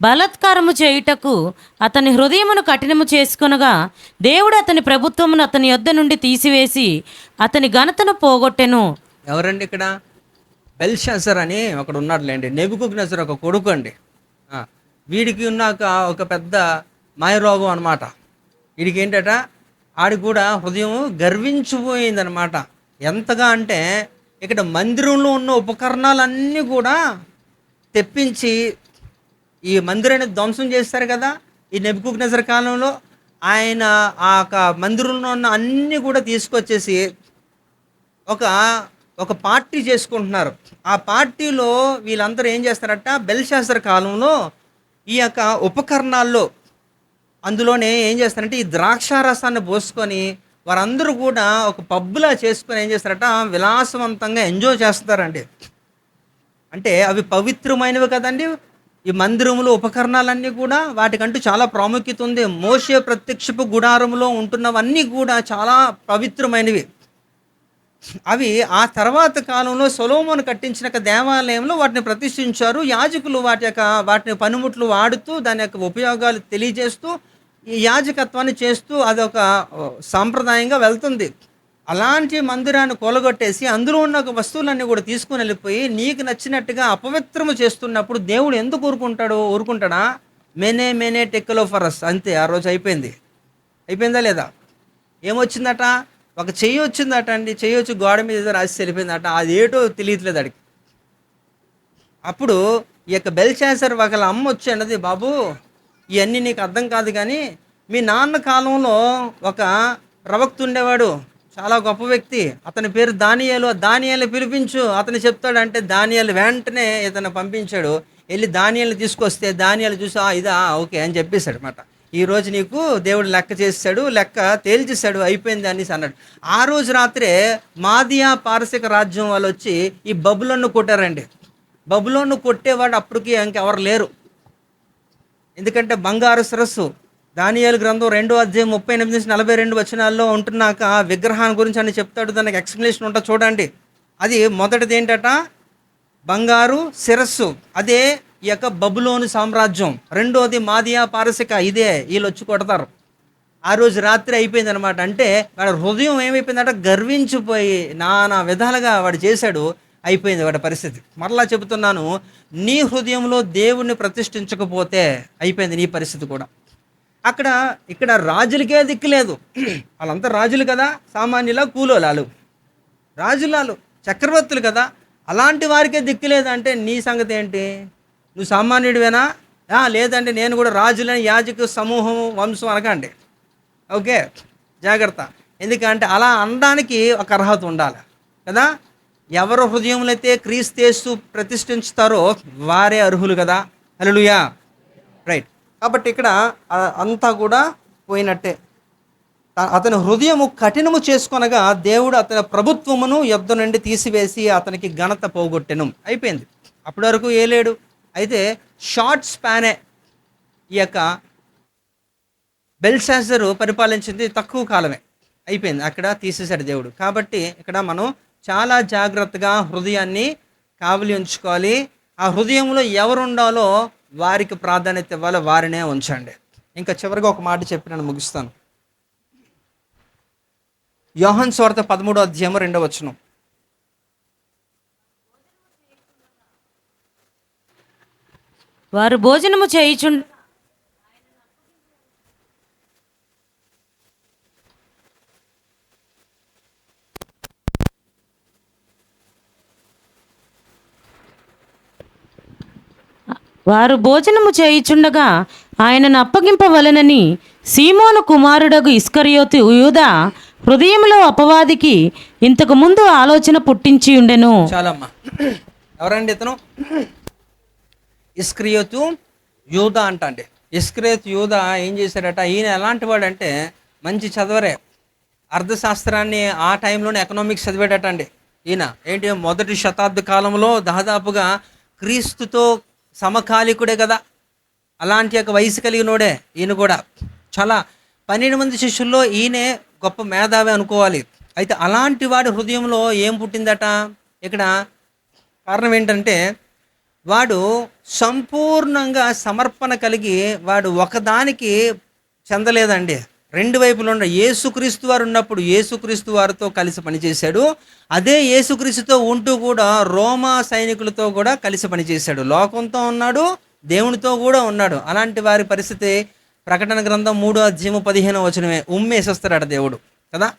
బలాత్కారము చేయుటకు అతని హృదయమును కఠినము చేసుకొనగా దేవుడు అతని ప్రభుత్వమును అతని యొద్ద నుండి తీసివేసి అతని ఘనతను పోగొట్టెను. ఎవరండి ఇక్కడ? బెల్షాజర్ అని ఒకడు ఉన్నాడులేండి, నెబుకద్నెజర్ ఒక కొడుకు అండి. వీడికి ఉన్నాక ఒక పెద్ద మాయరోగం అనమాట. వీడికి ఏంటట? ఆడి కూడా హృదయం గర్వించిపోయిందనమాట. ఎంతగా అంటే ఇక్కడ మందిరంలో ఉన్న ఉపకరణాలన్నీ కూడా తెప్పించి ఈ మందిరాన్ని ధ్వంసం చేస్తారు కదా ఈ నెబుకద్నెజర్ కాలంలో. ఆయన ఆ మందిరంలో ఉన్న అన్నీ కూడా తీసుకొచ్చేసి ఒక పార్టీ చేసుకుంటున్నారు. ఆ పార్టీలో వీళ్ళందరూ ఏం చేస్తారట? బెల్షాజర్ కాలంలో ఈ యొక్క ఉపకరణాల్లో అందులోనే ఏం చేస్తారంటే ఈ ద్రాక్షారసాన్ని పోసుకొని వారందరూ కూడా ఒక పబ్బులా చేసుకొని ఏం చేస్తారట? విలాసవంతంగా ఎంజాయ్ చేస్తారండి. అంటే అవి పవిత్రమైనవి కదండి. ఈ మందిరములో ఉపకరణాలన్నీ కూడా వాటికంటూ చాలా ప్రాముఖ్యత ఉంది. మోషే ప్రత్యక్షపు గుడారంలో ఉంటున్నవన్నీ కూడా చాలా పవిత్రమైనవి. అవి ఆ తర్వాత కాలంలో సొలొమోను కట్టించిన దేవాలయంలో వాటిని ప్రతిష్ఠించారు. యాజకులు వాటిని పనిముట్లు వాడుతూ దాని యొక్క ఉపయోగాలు తెలియజేస్తూ ఈ యాజకత్వాన్ని చేస్తూ అదొక సాంప్రదాయంగా వెళ్తుంది. అలాంటి మందిరాన్ని కూలగొట్టేసి అందులో ఉన్న వస్తువులన్నీ కూడా తీసుకుని వెళ్ళిపోయి నీకు నచ్చినట్టుగా అపవిత్రము చేస్తున్నప్పుడు దేవుడు ఎందుకు ఊరుకుంటాడా? మేనే టెక్కలో ఫరస్ అంతే. ఆ రోజు అయిపోయిందా లేదా? ఏమొచ్చిందట? ఒక చెయ్యి వచ్చిందట అండి. చెయ్యి వచ్చి గోడ మీద రాసి వెళ్ళిపోయిందట. అదేటో తెలియట్లేదు అడిగి. అప్పుడు ఈ యొక్క బెల్షాజర్ వాళ్ళ అమ్మ వచ్చి అన్నది, బాబు ఇవన్నీ నీకు అర్థం కాదు, కానీ మీ నాన్న కాలంలో ఒక ప్రవక్త ఉండేవాడు, చాలా గొప్ప వ్యక్తి. అతని పేరు దానియేలు పిలిపించు, అతను చెప్తాడంటే దానియేలు వెంటనే ఇతను పంపించాడు. వెళ్ళి ధాన్యాలు తీసుకొస్తే ధాన్యాలు చూసి ఇదా ఓకే అని చెప్పేశాడు అనమాట. ఈరోజు నీకు దేవుడు లెక్క చేశాడు, లెక్క తేల్చేశాడు, అయిపోయింది అనేసి అన్నాడు. ఆ రోజు రాత్రే మాదియా పారసిక రాజ్యం వాళ్ళు వచ్చి ఈ బబులోన్ను కొట్టారండి. బబులోన్ను కొట్టేవాడు అప్పటికి ఇంకెవరు లేరు. ఎందుకంటే బంగారు సరస్సు దానియేలు గ్రంథం 2:38-42 వచనాల్లో ఉంటున్నాక విగ్రహాన్ని గురించి అని చెప్తాడు. దానికి ఎక్స్ప్లెనేషన్ ఉంటుంది చూడండి. అది మొదటిది ఏంటట, బంగారు శిరస్సు, అదే ఈ యొక్క బబులోను సామ్రాజ్యం. రెండోది మాదియా పారసిక, ఇదే వీళ్ళు వచ్చి కొడతారు. ఆ రోజు రాత్రి అయిపోయింది అనమాట. అంటే వాడి హృదయం ఏమైపోయిందంట, గర్వించిపోయి నానా విధాలుగా వాడు చేశాడు, అయిపోయింది వాడి పరిస్థితి. మరలా చెబుతున్నాను, నీ హృదయంలో దేవుణ్ణి ప్రతిష్ఠించకపోతే అయిపోయింది నీ పరిస్థితి కూడా. ఇక్కడ రాజులకే దిక్కులేదు. వాళ్ళంతా రాజులు కదా, సామాన్యుల కూలోలాలు, రాజులాలు చక్రవర్తులు కదా, అలాంటి వారికే దిక్కులేదంటే నీ సంగతి ఏంటి? నువ్వు సామాన్యుడివేనా? లేదంటే నేను కూడా రాజులని, యాజక సమూహం, వంశం అనకండి. ఓకే, జాగ్రత్త. ఎందుకంటే అలా అనడానికి ఒక అర్హత ఉండాలి కదా. ఎవరు హృదయంలో అయితే క్రీస్తు ప్రతిష్ఠించుతారో వారే అర్హులు కదా. హల్లెలూయా, రైట్. కాబట్టి ఇక్కడ అంతా కూడా పోయినట్టే. అతని హృదయము కఠినము చేసుకొనగా దేవుడు అతని ప్రభుత్వమును యుద్ధ నుండి తీసివేసి అతనికి ఘనత పోగొట్టెను. అయిపోయింది. అప్పటి వరకు ఏలేడు. అయితే షార్ట్ స్పానే ఈ యొక్క బెల్షాజరు పరిపాలించింది తక్కువ కాలమే, అయిపోయింది. అక్కడ తీసేశాడు దేవుడు. కాబట్టి ఇక్కడ మనం చాలా జాగ్రత్తగా హృదయాన్ని కావలి ఉంచుకోవాలి. ఆ హృదయంలో ఎవరు ఉండాలో వారికి ప్రాధాన్యత ఇవ్వాలి, వారినే ఉంచండి. ఇంకా చివరిగా ఒక మాట చెప్పి నేను ముగిస్తాను. యోహాను సువార్త 13:2 వారు భోజనము చేయుచుండ వారు భోజనము చేయుచుండగా ఆయనను అప్పగింపవలెనని సీమోను కుమారుడగు ఇస్కరియోతు యూదా హృదయంలో అపవాదికి ఇంతకు ముందు ఆలోచన పుట్టించి ఉండెను. చాలమ్మా. ఎవరండి ఇతను? ఇస్కరియోతు యూదా అంటండి. ఇస్కరియోతు యూదా ఏం చేశాడట, ఈయన ఎలాంటి వాడంటే మంచి చదవరే, అర్థశాస్త్రాన్ని ఆ టైంలోనే ఎకనామిక్స్ చదివాడటండి. ఈయన ఏంటి, మొదటి శతాబ్ద కాలంలో దాదాపుగా క్రీస్తుతో సమకాలికుడే కదా. అలాంటి యొక్క వయసు కలిగినోడే ఈయన కూడా. చాలా 12 మంది శిష్యుల్లో ఈయనే గొప్ప మేధావి అనుకోవాలి. అయితే అలాంటి వాడి హృదయంలో ఏం పుట్టిందట? ఇక్కడ కారణం ఏంటంటే వాడు సంపూర్ణంగా సమర్పణ కలిగి వాడు ఒకదానికి చెందలేదండి. రెండు వైపులు ఉన్న యేసుక్రీస్తు వారు ఉన్నప్పుడు యేసుక్రీస్తు వారితో కలిసి పనిచేశాడు. అదే యేసుక్రీస్తుతో ఉంటూ కూడా రోమా సైనికులతో కూడా కలిసి పనిచేశాడు. లోకంతో ఉన్నాడు, దేవునితో కూడా ఉన్నాడు. అలాంటి వారి పరిస్థితి ప్రకటన గ్రంథం 3:15 ఉమ్మేసేస్తాడట దేవుడు కదా.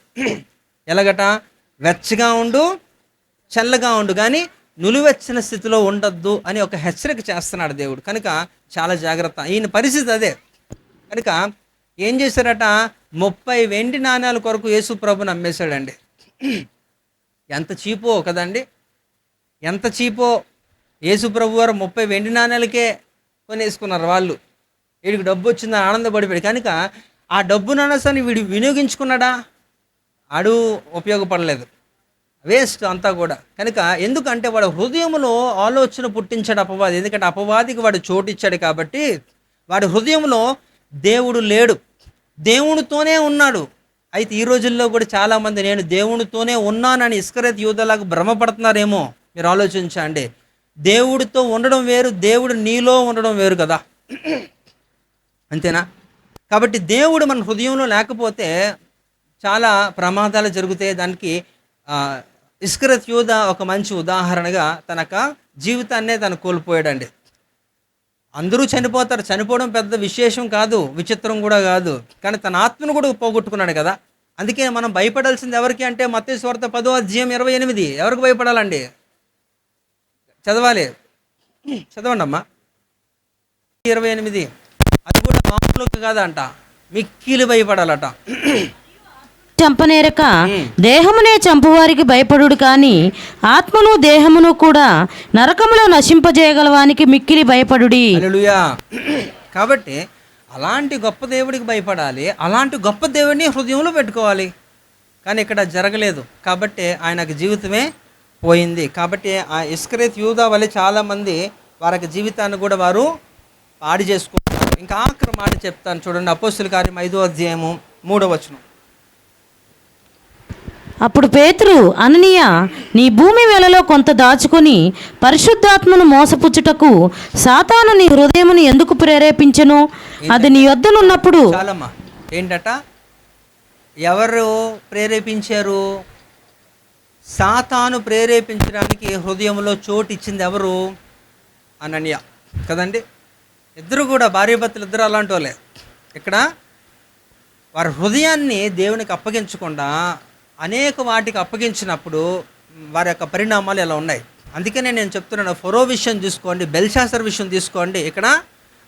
ఎలాగట, వెచ్చగా ఉండు, చల్లగా ఉండు, కానీ నులివెచ్చని స్థితిలో ఉండొద్దు అని ఒక హెచ్చరిక చేస్తున్నాడు దేవుడు. కనుక చాలా జాగ్రత్త. ఈయన పరిస్థితి అదే. కనుక ఏం చేశారట, 30 వెండి నాణ్యాల కొరకు యేసు ప్రభుని అమ్మేశాడండి. ఎంత చీపో కదండి, ఎంత చీపో. యేసు ప్రభు వారు 30 వెండి నాణ్యాలకే కొనేసుకున్నారు వాళ్ళు. వీడికి డబ్బు వచ్చిందని ఆనందపడిపోయాడు. కనుక ఆ డబ్బు నాణ్యాన్ని వీడు వినియోగించుకున్నాడా? ఆడు ఉపయోగపడలేదు, వేస్ట్ అంతా కూడా. కనుక ఎందుకంటే వాడు హృదయంలో ఆలోచన పుట్టించాడు అపవాది. ఎందుకంటే అపవాదికి వాడు చోటు ఇచ్చాడు కాబట్టి వాడి హృదయంలో దేవుడు లేడు, దేవునితోనే ఉన్నాడు. అయితే ఈ రోజుల్లో కూడా చాలామంది నేను దేవునితోనే ఉన్నానని ఇస్కరియోతు యూదాలాగా భ్రమపడుతున్నారేమో. మీరు ఆలోచించండి. దేవుడితో ఉండడం వేరు, దేవుడు నీలో ఉండడం వేరు కదా. అంతేనా? కాబట్టి దేవుడు మన హృదయంలో లేకపోతే చాలా ప్రమాదాలు జరుగుతాయి. దానికి ఇస్కరియోతు యూదా ఒక మంచి ఉదాహరణగా తన జీవితాన్నే తను కోల్పోయాడండి. అందరూ చనిపోతారు, చనిపోవడం పెద్ద విశేషం కాదు, విచిత్రం కూడా కాదు. కానీ తన ఆత్మను కూడా పోగొట్టుకున్నాడు కదా. అందుకే మనం భయపడాల్సింది ఎవరికి అంటే మత్తయి సువార్త 10:28. ఎవరికి భయపడాలండి? చదవాలి, చదవండి అమ్మా. 28 అది కూడా మామూలుగా కాదంట, మిక్కిలి భయపడాలట. చంపనేరక దేహమునే చంపువారికి భయపడుడు కానీ ఆత్మను దేహమును కూడా నరకములో నశింపజేయగలవానికి మిక్కిలి భయపడుడి. హల్లెలూయా. కాబట్టి అలాంటి గొప్ప దేవుడికి భయపడాలి, అలాంటి గొప్ప దేవుడిని హృదయంలో పెట్టుకోవాలి. కానీ ఇక్కడ జరగలేదు కాబట్టి ఆయనకు జీవితమే పోయింది. కాబట్టి ఆ ఇస్కరేత్ యూదా వల్ల చాలామంది వారికి జీవితాన్ని కూడా వారు పాడు చేసుకుంటారు. ఇంకా ఆఖరి మాట చెప్తాను చూడండి, అపోస్తుల కార్యం 5వ అధ్యాయము 3వ వచనం. అప్పుడు పేతురు, అననీయ, నీ భూమి వెలలో కొంత దాచుకొని పరిశుద్ధాత్మను మోసపుచ్చుటకు సాతాను నీ హృదయమును ఎందుకు ప్రేరేపించెను? అది నీ యొద్దనున్నప్పుడు. చాలమ్మా. ఏంటట? ఎవరు ప్రేరేపించారు? సాతాను ప్రేరేపించడానికి హృదయంలో చోటు ఇచ్చింది ఎవరు? అననీయ కదండి. ఇద్దరు కూడా భార్యాభర్తలు ఇద్దరు అలాంటి వాళ్ళే. ఇక్కడ వారి హృదయాన్ని దేవునికి అప్పగించకుండా అనేక వాటికి అప్పగించినప్పుడు వారి యొక్క పరిణామాలు ఎలా ఉన్నాయి. అందుకనే నేను చెప్తున్నాను, ఫరో విషయం తీసుకోండి, బెల్షాసర్ విషయం తీసుకోండి, ఇక్కడ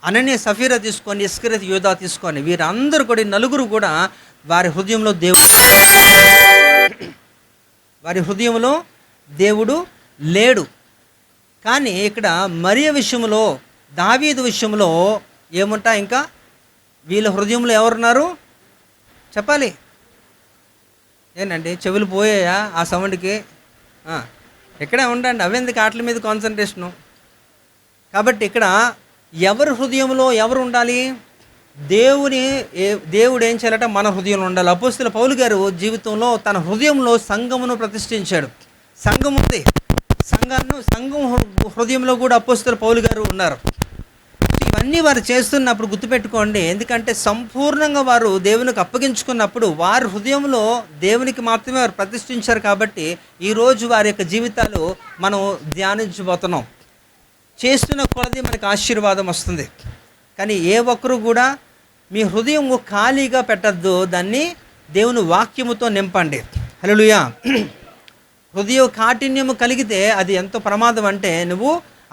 అననీయ సఫీరా తీసుకోండి, ఇస్కరేత్ యూదా తీసుకోండి, వీరందరూ కూడా నలుగురు కూడా వారి హృదయంలో దేవుడు లేడు. కానీ ఇక్కడ మరియ విషయంలో, దావీదు విషయంలో ఏముంటా? ఇంకా వీళ్ళ హృదయంలో ఎవరున్నారు చెప్పాలి. ఏంటండి చెవులు పోయాయా ఆ సౌండ్కి? ఇక్కడే ఉండండి, అవెందుకు ఆటల మీద కాన్సన్ట్రేషను. కాబట్టి ఇక్కడ ఎవరి హృదయంలో ఎవరు ఉండాలి? దేవుడు ఏం చేయాలట? మన హృదయంలో ఉండాలి. అపోస్తలుల పౌలు గారు జీవితంలో తన హృదయంలో సంఘమును ప్రతిష్ఠించాడు. సంఘం ఉంది, సంఘం హృదయంలో కూడా అపోస్తలుల పౌలు గారు ఉన్నారు. ఇవన్నీ వారు చేస్తున్నప్పుడు గుర్తుపెట్టుకోండి, ఎందుకంటే సంపూర్ణంగా వారు దేవునికి అప్పగించుకున్నప్పుడు వారి హృదయంలో దేవునికి మాత్రమే వారు ప్రతిష్ఠించారు. కాబట్టి ఈరోజు వారి యొక్క జీవితాలు మనం ధ్యానించబోతున్నాం. చేస్తున్న కొలది మనకు ఆశీర్వాదం వస్తుంది. కానీ ఏ ఒక్కరు కూడా మీ హృదయం ఖాళీగా పెట్టద్దు, దాన్ని దేవుని వాక్యముతో నింపండి. హల్లెలూయా. హృదయ కాఠిన్యము కలిగితే అది ఎంతో ప్రమాదం అంటే నువ్వు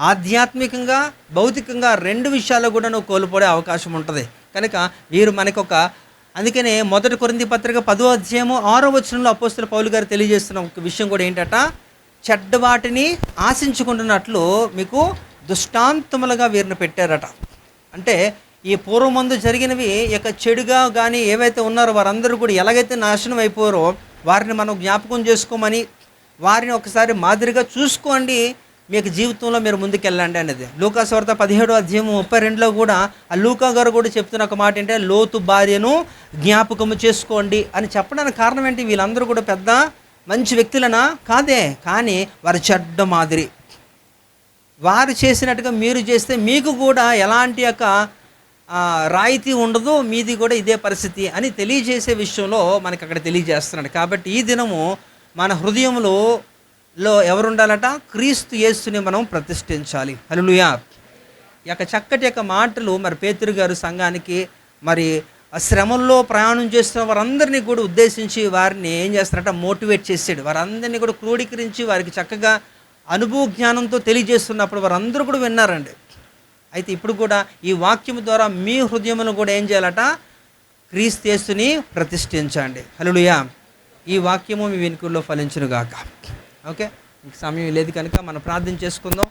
ఆధ్యాత్మికంగా భౌతికంగా రెండు విషయాల్లో కూడా నువ్వు కోల్పోయే అవకాశం ఉంటుంది. కనుక వీరు మనకొక, అందుకనే 1 కొరింథీ పత్రిక 10వ అధ్యాయము 6వ వచనంలో అపోస్తలుల పౌలు గారు తెలియజేస్తున్న ఒక విషయం కూడా ఏంటట? చెడ్డ వాటిని ఆశించుకుంటున్నట్లు మీకు దుష్టాంతములుగా వీరిని పెట్టారట. అంటే ఈ పూర్వమందు జరిగినవి ఇక చెడుగా కానీ ఏవైతే ఉన్నారో వారందరూ కూడా ఎలాగైతే నాశనం అయిపోయారో వారిని మనం జ్ఞాపకం చేసుకోమని, వారిని ఒకసారి మాదిరిగా చూసుకోండి, మీకు జీవితంలో మీరు ముందుకెళ్ళండి అనేది. లూకా సువార్త 17వ అధ్యాయము 32లో కూడా ఆ లూకా గారు కూడా చెప్తున్న ఒక మాట ఏంటంటే, లోతు భార్యను జ్ఞాపకము చేసుకోండి అని చెప్పడానికి కారణం ఏంటి? వీళ్ళందరూ కూడా పెద్ద మంచి వ్యక్తులనా? కాదే. కానీ వారు చెడ్డ మాదిరి. వారు చేసినట్టుగా మీరు చేస్తే మీకు కూడా ఎలాంటి యొక్క రాయితీ ఉండదు, మీది కూడా ఇదే పరిస్థితి అని తెలియజేసే విషయంలో మనకి అక్కడ తెలియజేస్తున్నాడు. కాబట్టి ఈ దినము మన హృదయంలో ఎవరుండాలట? క్రీస్తు యేసుని మనం ప్రతిష్ఠించాలి. హల్లెలూయా. ఈ యొక్క చక్కటి యొక్క మాటలు మరి పేతురు గారు సంఘానికి, మరి శ్రమల్లో ప్రయాణం చేస్తున్న వారందరినీ కూడా ఉద్దేశించి వారిని ఏం చేస్తారంట? మోటివేట్ చేసాడు. వారందరినీ కూడా క్రోడీకరించి వారికి చక్కగా అనుభవ జ్ఞానంతో తెలియజేస్తున్నప్పుడు వారందరూ కూడా విన్నారండి. అయితే ఇప్పుడు కూడా ఈ వాక్యం ద్వారా మీ హృదయమును కూడా ఏం చేయాలట? క్రీస్తు యేసుని ప్రతిష్ఠించండి. హల్లెలూయా. ఈ వాక్యము మీ వెనుకల్లో ఫలించును గాక. ఓకే, సమయం లేదు కనుక మనం ప్రార్థన చేసుకుందాం.